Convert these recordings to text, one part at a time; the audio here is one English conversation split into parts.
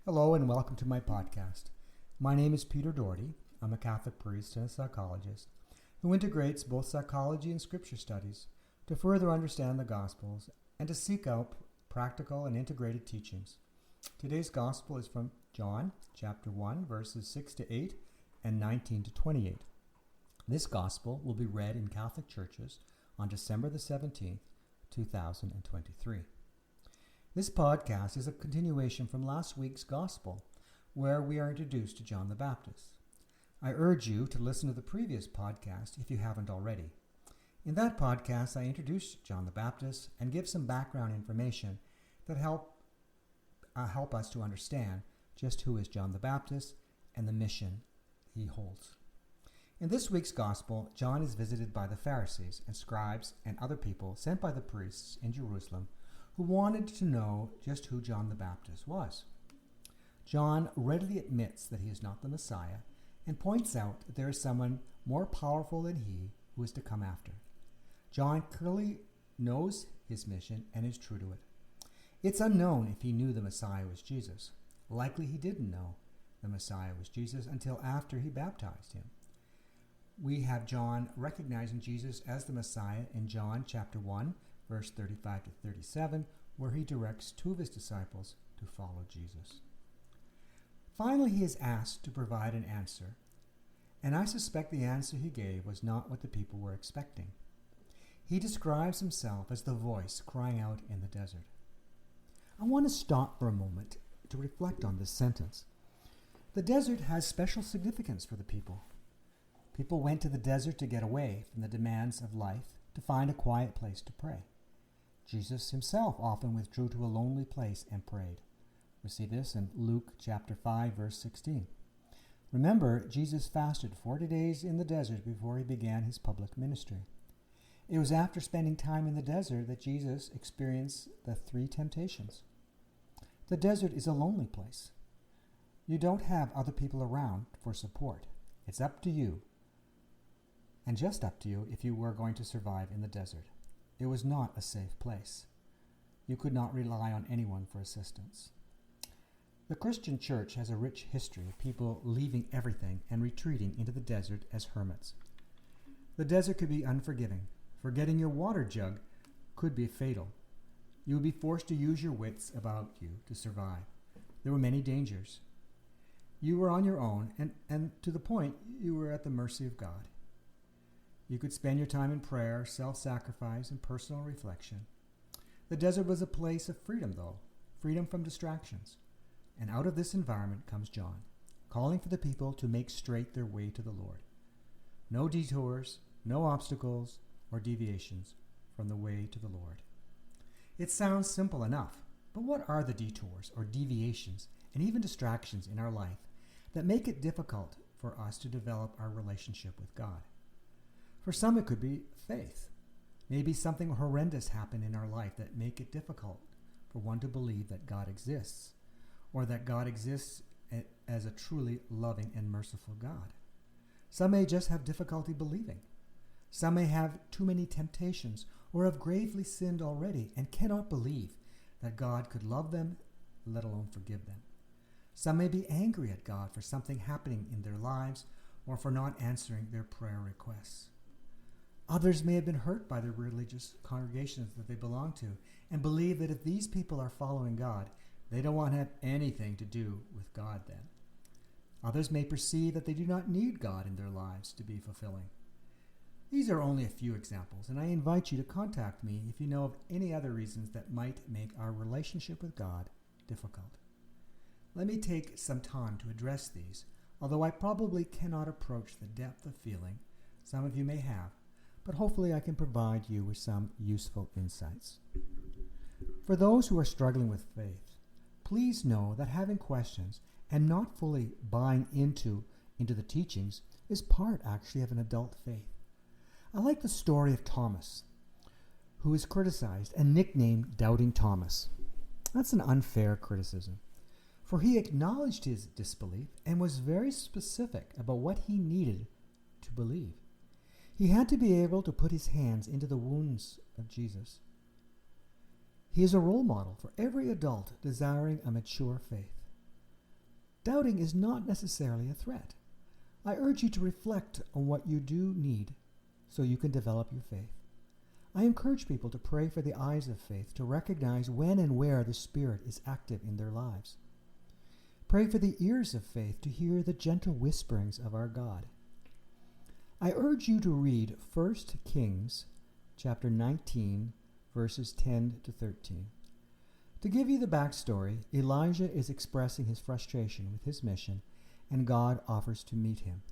Hello and welcome to my podcast. My name is Peter Doherty. I'm a Catholic priest and a psychologist who integrates both psychology and scripture studies to further understand the Gospels and to seek out practical and integrated teachings. Today's Gospel is from John chapter 1, verses 6 to 8 and 19 to 28. This Gospel will be read in Catholic churches on December the 17th, 2023. This podcast is a continuation from last week's Gospel, where we are introduced to John the Baptist. I urge you to listen to the previous podcast if you haven't already. In that podcast, I introduce John the Baptist and give some background information that help us to understand just who is John the Baptist and the mission he holds. In this week's Gospel, John is visited by the Pharisees and scribes and other people sent by the priests in Jerusalem who wanted to know just who John the Baptist was. John readily admits that he is not the Messiah and points out that there is someone more powerful than he who is to come after. John clearly knows his mission and is true to it. It's unknown if he knew the Messiah was Jesus. Likely he didn't know the Messiah was Jesus until after he baptized him. We have John recognizing Jesus as the Messiah in John chapter 1, verse 35 to 37, where he directs two of his disciples to follow Jesus. Finally, he is asked to provide an answer, and I suspect the answer he gave was not what the people were expecting. He describes himself as the voice crying out in the desert. I want to stop for a moment to reflect on this sentence. The desert has special significance for the people. People went to the desert to get away from the demands of life, to find a quiet place to pray. Jesus himself often withdrew to a lonely place and prayed. We see this in Luke chapter 5, verse 16. Remember, Jesus fasted 40 days in the desert before he began his public ministry. It was after spending time in the desert that Jesus experienced the three temptations. The desert is a lonely place. You don't have other people around for support. It's up to you, and just up to you if you were going to survive in the desert. It was not a safe place. You could not rely on anyone for assistance. The Christian church has a rich history of people leaving everything and retreating into the desert as hermits. The desert could be unforgiving. Forgetting your water jug could be fatal. You would be forced to use your wits about you to survive. There were many dangers. You were on your own, and to the point you were at the mercy of God. You could spend your time in prayer, self-sacrifice, and personal reflection. The desert was a place of freedom, though, freedom from distractions. And out of this environment comes John, calling for the people to make straight their way to the Lord. No detours, no obstacles, or deviations from the way to the Lord. It sounds simple enough, but what are the detours or deviations and even distractions in our life that make it difficult for us to develop our relationship with God? For some, it could be faith. Maybe something horrendous happened in our life that make it difficult for one to believe that God exists, or that God exists as a truly loving and merciful God. Some may just have difficulty believing. Some may have too many temptations or have gravely sinned already and cannot believe that God could love them, let alone forgive them. Some may be angry at God for something happening in their lives or for not answering their prayer requests. Others may have been hurt by the religious congregations that they belong to and believe that if these people are following God, they don't want to have anything to do with God then. Others may perceive that they do not need God in their lives to be fulfilling. These are only a few examples, and I invite you to contact me if you know of any other reasons that might make our relationship with God difficult. Let me take some time to address these, although I probably cannot approach the depth of feeling some of you may have, but hopefully I can provide you with some useful insights. For those who are struggling with faith, please know that having questions and not fully buying into the teachings is part actually of an adult faith. I like the story of Thomas, who is criticized and nicknamed Doubting Thomas. That's an unfair criticism, for he acknowledged his disbelief and was very specific about what he needed to believe. He had to be able to put his hands into the wounds of Jesus. He is a role model for every adult desiring a mature faith. Doubting is not necessarily a threat. I urge you to reflect on what you do need so you can develop your faith. I encourage people to pray for the eyes of faith to recognize when and where the Spirit is active in their lives. Pray for the ears of faith to hear the gentle whisperings of our God. I urge you to read 1 Kings chapter 19, verses 10 to 13. To give you the backstory, Elijah is expressing his frustration with his mission, and God offers to meet him.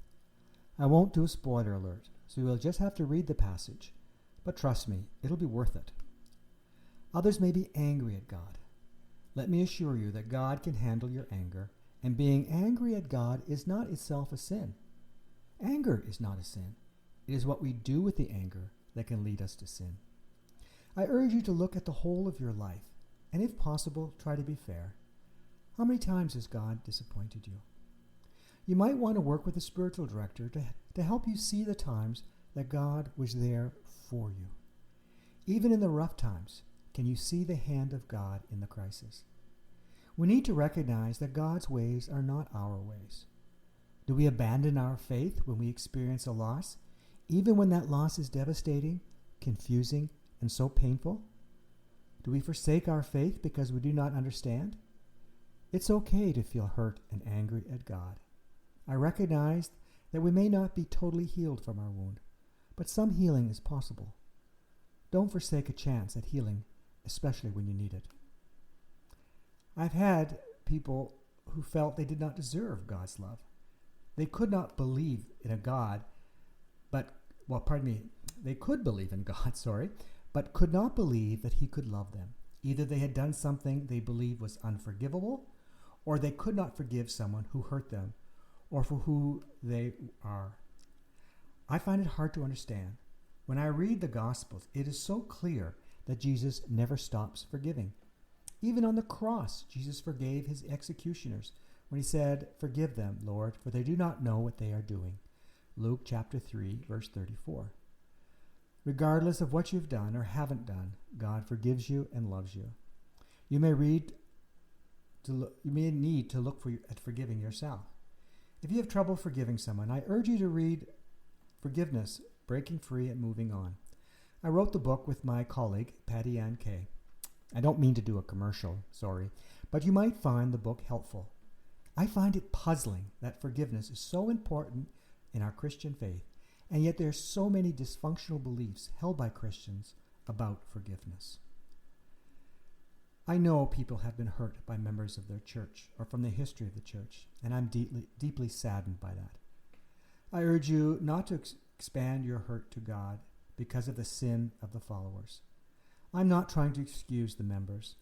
I won't do a spoiler alert, so you'll just have to read the passage. But trust me, it'll be worth it. Others may be angry at God. Let me assure you that God can handle your anger, and being angry at God is not itself a sin. Anger is not a sin. It is what we do with the anger that can lead us to sin. I urge you to look at the whole of your life, and if possible, try to be fair. How many times has God disappointed you? You might want to work with a spiritual director to help you see the times that God was there for you. Even in the rough times, can you see the hand of God in the crisis? We need to recognize that God's ways are not our ways. Do we abandon our faith when we experience a loss, even when that loss is devastating, confusing, and so painful? Do we forsake our faith because we do not understand? It's okay to feel hurt and angry at God. I recognize that we may not be totally healed from our wound, but some healing is possible. Don't forsake a chance at healing, especially when you need it. I've had people who felt they did not deserve God's love. They could not believe in a God, they could believe in God, but could not believe that he could love them. Either they had done something they believed was unforgivable, or they could not forgive someone who hurt them, or for who they are. I find it hard to understand. When I read the Gospels, it is so clear that Jesus never stops forgiving. Even on the cross, Jesus forgave his executioners when he said, "Forgive them, Lord, for they do not know what they are doing." Luke chapter 3, verse 34. Regardless of what you've done or haven't done, God forgives you and loves you. You may need to look at forgiving yourself. If you have trouble forgiving someone, I urge you to read Forgiveness, Breaking Free and Moving On. I wrote the book with my colleague, Patty Ann Kay. I don't mean to do a commercial, but you might find the book helpful. I find it puzzling that forgiveness is so important in our Christian faith, and yet there are so many dysfunctional beliefs held by Christians about forgiveness. I know people have been hurt by members of their church or from the history of the church, and I'm deeply saddened by that. I urge you not to expand your hurt to God because of the sin of the followers. I'm not trying to excuse the members,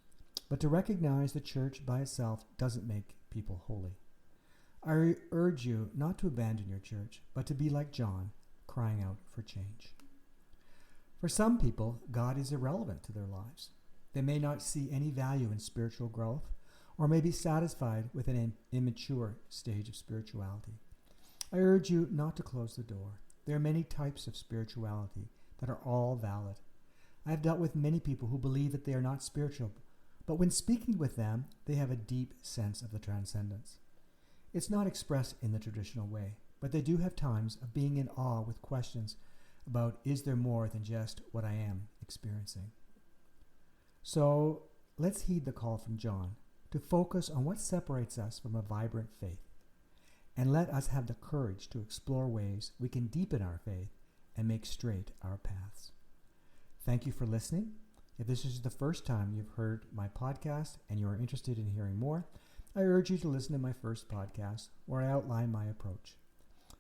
but to recognize the church by itself doesn't make people holy. I urge you not to abandon your church, but to be like John, crying out for change. For some people, God is irrelevant to their lives. They may not see any value in spiritual growth, or may be satisfied with an immature stage of spirituality. I urge you not to close the door. There are many types of spirituality that are all valid. I have dealt with many people who believe that they are not spiritual, but when speaking with them, they have a deep sense of the transcendence. It's not expressed in the traditional way, but they do have times of being in awe with questions about, is there more than just what I am experiencing? So let's heed the call from John to focus on what separates us from a vibrant faith, and let us have the courage to explore ways we can deepen our faith and make straight our paths. Thank you for listening. If this is the first time you've heard my podcast and you are interested in hearing more, I urge you to listen to my first podcast where I outline my approach.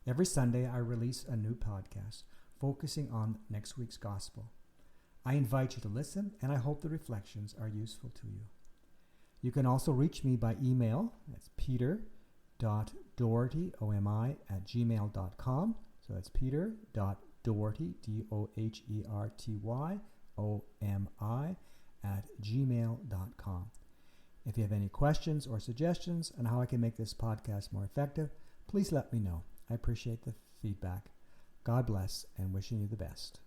Every Sunday, I release a new podcast focusing on next week's gospel. I invite you to listen, and I hope the reflections are useful to you. You can also reach me by email. That's peter.doherty@gmail.com. So that's peter.doherty, DOHERTYOMI @gmail.com. If you have any questions or suggestions on how I can make this podcast more effective, please let me know. I appreciate the feedback. God bless, and wishing you the best.